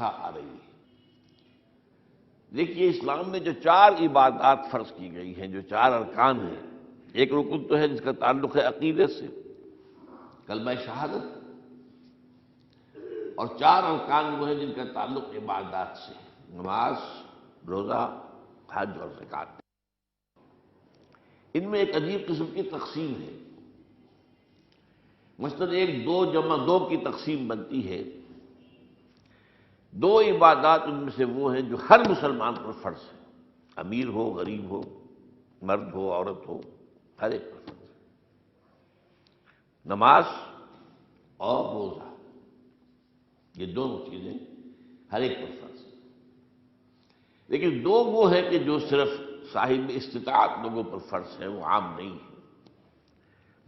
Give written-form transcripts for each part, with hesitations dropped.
آ رہی ہے۔ دیکھیے اسلام میں جو 4 عبادات فرض کی گئی ہیں، جو 4 ارکان ہیں، ایک رکن تو ہے جس کا تعلق ہے عقیدے سے، کلمہ شہادت، اور 4 ارکان وہ ہیں جن کا تعلق عبادات سے، نماز، روزہ، حج اور زکوٰۃ۔ ان میں ایک عجیب قسم کی تقسیم ہے۔ مثلاً ایک 2 جمع 2 کی تقسیم بنتی ہے۔ 2 عبادات ان میں سے وہ ہیں جو ہر مسلمان پر فرض ہے، امیر ہو، غریب ہو، مرد ہو، عورت ہو، ہر ایک پر فرض ہے، نماز اور روزہ۔ یہ دونوں چیزیں ہر ایک پر فرض ہیں، لیکن 2 وہ ہے کہ جو صرف صاحب استطاعت لوگوں پر فرض ہے، وہ عام نہیں ہے۔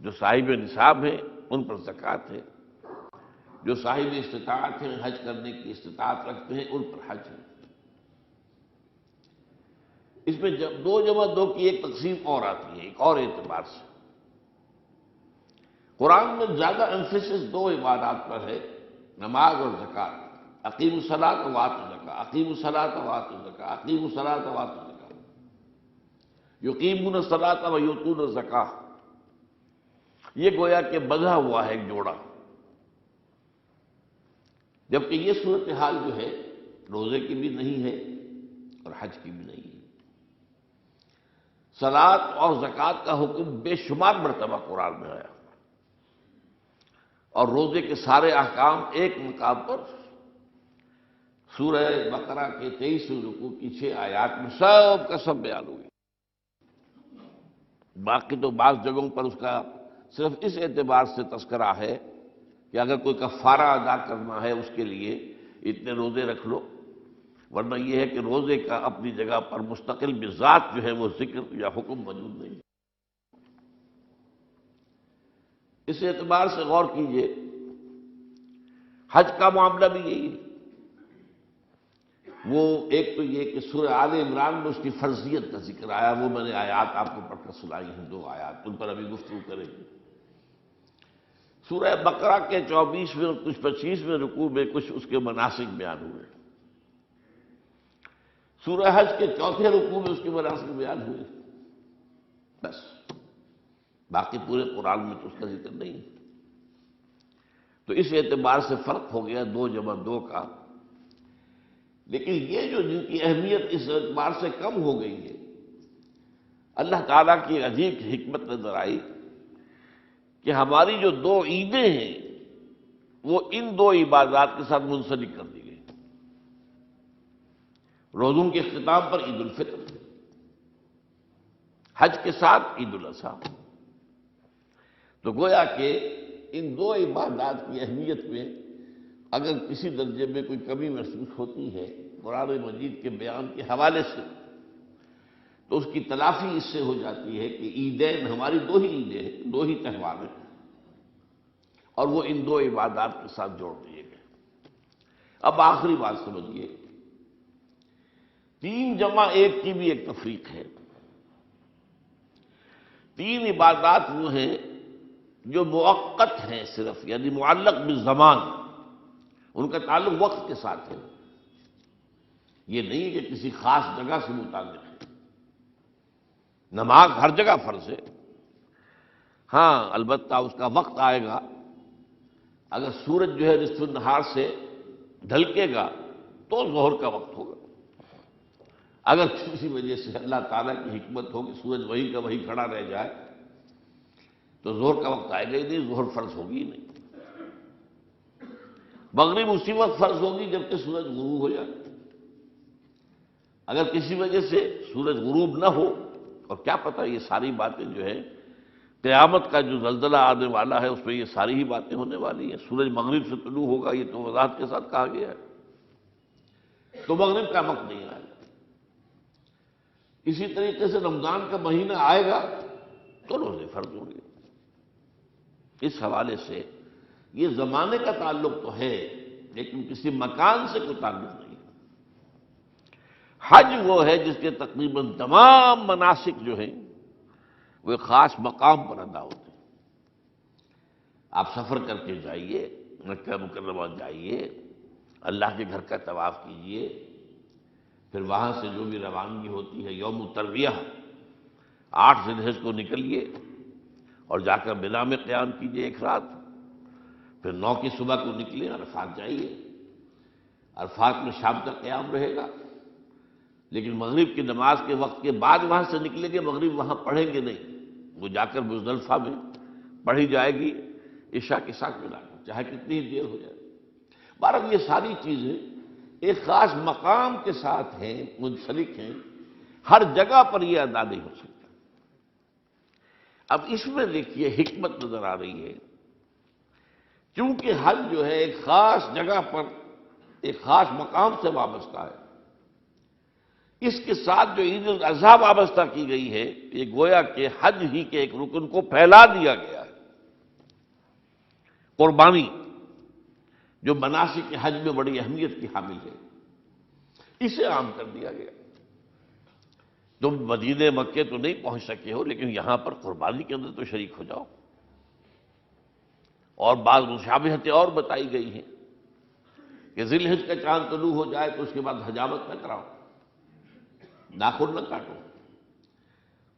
جو صاحب نصاب ہیں ان پر زکوٰۃ ہے، جو صاحب استطاعت ہیں، حج کرنے کی استطاعت رکھتے ہیں، ان پر حج ہے۔ اس میں 2 جمع 2 کی ایک تقسیم اور آتی ہے، ایک اور اعتبار سے۔ قرآن میں زیادہ ایمفیسس 2 عبادات پر ہے، نماز اور زکوٰۃ۔ اقیموا الصلاۃ وآتوا الزکاۃ، اقیموا الصلاۃ وآتوا الزکاۃ، اقیموا الصلاۃ وآتوا الزکاۃ، یقیمون الصلاۃ ویؤتون الزکاۃ۔ یہ گویا کہ بندھا ہوا ہے ایک جوڑا، جبکہ یہ صورتحال جو ہے روزے کی بھی نہیں ہے اور حج کی بھی نہیں ہے۔ صلاۃ اور زکوٰۃ کا حکم بے شمار مرتبہ قرآن میں آیا، اور روزے کے سارے احکام ایک مقام پر سورہ بقرہ کے 23 رکوع کی 6 آیات میں سب کا سب بیان ہوئی۔ باقی تو بعض جگہوں پر اس کا صرف اس اعتبار سے تذکرہ ہے کہ اگر کوئی کفارہ ادا کرنا ہے اس کے لیے اتنے روزے رکھ لو، ورنہ یہ ہے کہ روزے کا اپنی جگہ پر مستقل بذات جو ہے وہ ذکر یا حکم موجود نہیں۔ اس اعتبار سے غور کیجئے، حج کا معاملہ بھی یہی ہے۔ وہ ایک تو یہ کہ سورہ آل عمران میں اس کی فرضیت کا ذکر آیا، وہ میں نے آیات آپ کو پڑھ کر سنائی ہیں، 2 آیات، ان پر ابھی گفتگو کریں گے۔ سورہ بقرہ کے 24ویں اور کچھ 25ویں رکوع میں کچھ اس کے مناسک بیان ہوئے، سورہ حج کے 4تھے رکوع میں اس کے مناسک بیان ہوئے، بس باقی پورے قرآن میں تو اس کا ذکر نہیں۔ تو اس اعتبار سے فرق ہو گیا 2 جمع 2 کا۔ لیکن یہ جو جن کی اہمیت اس اعتبار سے کم ہو گئی ہے، اللہ تعالیٰ کی عجیب حکمت نظر آئی کہ ہماری جو 2 عیدیں ہیں وہ ان 2 عبادات کے ساتھ منسلک کر دی گئی۔ روزوں کے اختتام پر عید الفطر، حج کے ساتھ عید الاضحیٰ۔ تو گویا کہ ان 2 عبادات کی اہمیت میں اگر کسی درجے میں کوئی کمی محسوس ہوتی ہے قرآن مجید کے بیان کے حوالے سے، تو اس کی تلافی اس سے ہو جاتی ہے کہ عیدین ہماری 2 ہی عیدیں ہیں، 2 ہی تہوار ہیں، اور وہ ان 2 عبادات کے ساتھ جوڑ دیے گئے۔ اب آخری بات سمجھیے، 3 جمع 1 کی بھی ایک تفریق ہے۔ 3 عبادات وہ ہیں جو مؤقت ہیں صرف، یعنی معلق بالزمان، ان کا تعلق وقت کے ساتھ ہے، یہ نہیں کہ کسی خاص جگہ سے متعلق ہے۔ نماز ہر جگہ فرض ہے، ہاں البتہ اس کا وقت آئے گا، اگر سورج جو ہے نصف النہار سے ڈھلکے گا تو ظہر کا وقت ہوگا، اگر کسی وجہ سے اللہ تعالیٰ کی حکمت ہو کہ سورج وہیں کا وہیں کھڑا رہ جائے تو ظہر کا وقت آئے گا ہی نہیں، ظہر فرض ہوگی ہی نہیں۔ مغرب اسی وقت فرض ہوگی جبکہ سورج غروب ہو جائے، اگر کسی وجہ سے سورج غروب نہ ہو، اور کیا پتہ یہ ساری باتیں جو ہے قیامت کا جو زلزلہ آنے والا ہے اس میں یہ ساری ہی باتیں ہونے والی ہیں، سورج مغرب سے طلوع ہوگا یہ تو وضاحت کے ساتھ کہا گیا ہے، تو مغرب کا وقت نہیں آئے گا۔ اسی طریقے سے رمضان کا مہینہ آئے گا تو روزے فرض ہوں گے۔ اس حوالے سے یہ زمانے کا تعلق تو ہے لیکن کسی مکان سے کوئی تعلق نہیں۔ حج وہ ہے جس کے تقریباً تمام مناسک جو ہیں وہ ایک خاص مقام پر ادا ہوتے ہیں۔ آپ سفر کر کے جائیے، مکہ مکرمہ جائیے، اللہ کے گھر کا طواف کیجئے، پھر وہاں سے جو بھی روانگی ہوتی ہے یوم الترویہ 8 ذی الحجہ کو نکلیے اور جا کر منا میں قیام کیجئے ایک رات، پھر 9 کی صبح کو نکلیں عرفات جائیے، عرفات میں شام تک قیام رہے گا، لیکن مغرب کی نماز کے وقت کے بعد وہاں سے نکلیں گے، مغرب وہاں پڑھیں گے نہیں، وہ جا کر مزدلفہ میں پڑھی جائے گی عشاء کے ساتھ ملا کر، چاہے کتنی ہی دیر ہو جائے۔ بہرحال یہ ساری چیزیں ایک خاص مقام کے ساتھ ہیں، منسلک ہیں، ہر جگہ پر یہ ادا نہیں ہو سکتا۔ اب اس میں دیکھیے حکمت نظر آ رہی ہے، چونکہ حج جو ہے ایک خاص جگہ پر ایک خاص مقام سے وابستہ ہے، اس کے ساتھ جو عید الاضحیٰ وابستہ کی گئی ہے، یہ گویا کہ حج ہی کے ایک رکن کو پھیلا دیا گیا ہے۔ قربانی جو مناسک حج میں بڑی اہمیت کی حامل ہے، اسے عام کر دیا گیا۔ تم مدینے مکے تو نہیں پہنچ سکے ہو، لیکن یہاں پر قربانی کے اندر تو شریک ہو جاؤ۔ اور بعض مشابہتیں اور بتائی گئی ہیں کہ ذی الحجہ کا چاند طلوع ہو جائے تو اس کے بعد حجامت نہ کراؤ، ناخن نہ کاٹو،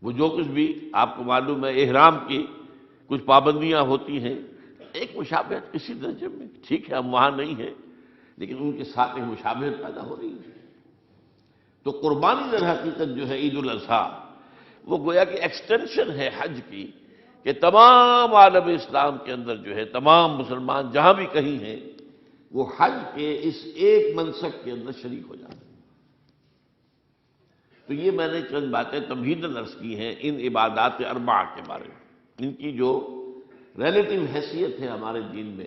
وہ جو کچھ بھی آپ کو معلوم ہے احرام کی کچھ پابندیاں ہوتی ہیں، ایک مشابہت کسی درجے میں، ٹھیک ہے ہم وہاں نہیں ہیں لیکن ان کے ساتھ ایک مشابہت پیدا ہو رہی ہے۔ تو قربانی در حقیقت جو ہے عید الاضحیٰ، وہ گویا کہ ایکسٹینشن ہے حج کی، کہ تمام عالم اسلام کے اندر جو ہے تمام مسلمان جہاں بھی کہیں ہیں وہ حج کے اس ایک منسک کے اندر شریک ہو جاتے ہیں۔ تو یہ میں نے چند باتیں تمہیداً عرض کی ہیں ان عبادات اربعہ کے بارے میں، ان کی جو ریلیٹیو حیثیت ہے ہمارے دین میں،